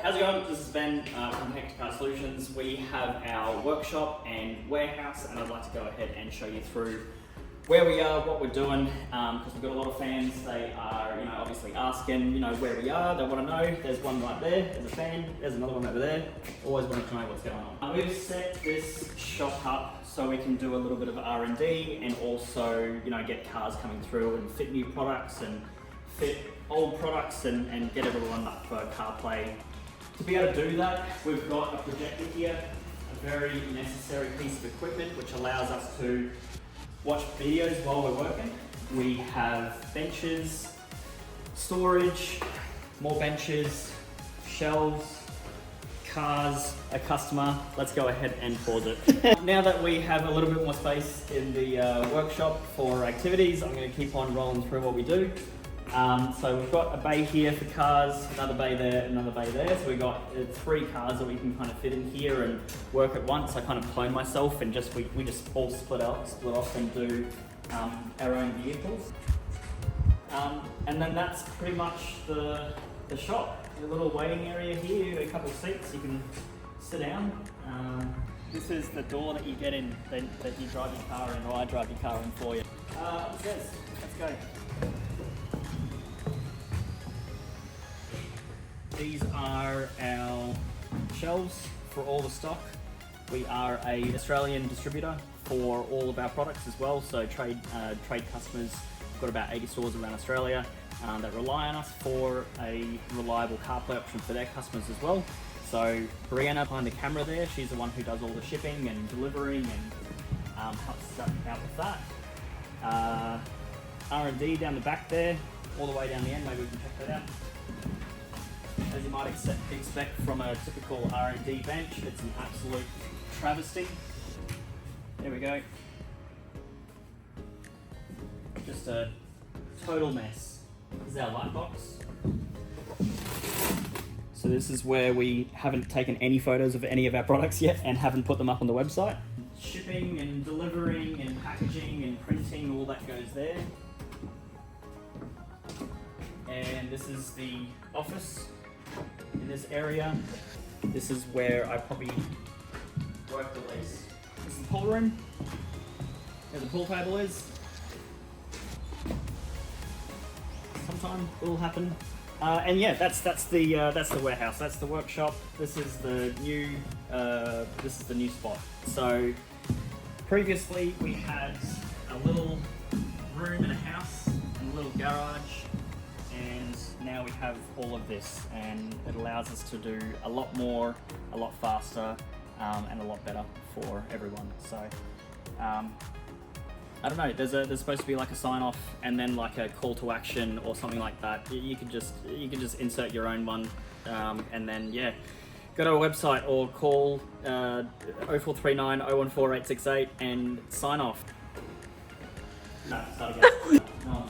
How's it going? This is Ben from Hector Car Solutions. We have our workshop and warehouse, and I'd like to go ahead and show you through where we are, what we're doing, because we've got a lot of fans. They are, obviously asking, where we are. They want to know. There's one right there. There's a fan. There's another one over there. Always wanting to know what's going on. We've set this shop up so we can do a little bit of R&D and also, get cars coming through and fit new products and fit old products and get everyone up for CarPlay. To be able to do that, we've got a projector here, a very necessary piece of equipment which allows us to watch videos while we're working. We have benches, storage, more benches, shelves, cars, a customer. Let's go ahead and pause it. Now that we have a little bit more space in the workshop for activities, I'm going to keep on rolling through what we do. So we've got a bay here for cars, another bay there, another bay there. So we've got 3 cars that we can kind of fit in here and work at once. I kind of clone myself and we just all split off and do our own vehicles. And then that's pretty much the shop. A little waiting area here, a couple of seats, you can sit down. This is the door that you get in, that you drive your car in, or I drive your car in for you. Upstairs, let's go. These are our shelves for all the stock. We are an Australian distributor for all of our products as well, so trade customers. We've got about 80 stores around Australia that rely on us for a reliable CarPlay option for their customers as well. So Brianna behind the camera there, she's the one who does all the shipping and delivering and helps us out with that. R&D down the back there, all the way down the end, maybe we can check that out. As you might expect from a typical R&D bench, it's an absolute travesty. There we go. Just a total mess. This is our light box. So this is where we haven't taken any photos of any of our products yet and haven't put them up on the website. Shipping and delivering and packaging and printing, all that goes there. And this is the office. In this area, this is where I probably work the least. This is the pool room, where the pool table is. Sometime it will happen. And yeah, that's the warehouse. That's the workshop. This is the new spot. So previously we had a little room in a house and a little garage. And now we have all of this, and it allows us to do a lot more, a lot faster, and a lot better for everyone. So, I don't know. There's supposed to be like a sign off, and then like a call to action or something like that. You could just insert your own one, and then yeah, go to our website or call 0439 014 868 and sign off. No, start again. No.